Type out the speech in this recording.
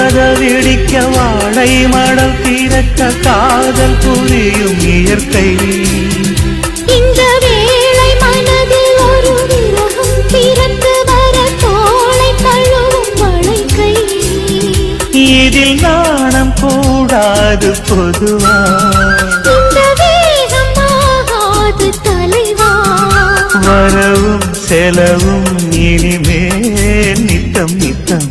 கதவிடிக்க வாழை மடல் திறக்க காதல் புரியும் இயற்கை. இந்த வேளை மனதில் ஒரு விரகம் பிறந்து வர தோளை தழுவும் வளைக்கை. இதில் நாணம் கூடாது பொதுவா, இந்த வேகம் ஆகாது தலைவா. வரவும் செலவும் இனிமேல் நித்தம் நித்தம்.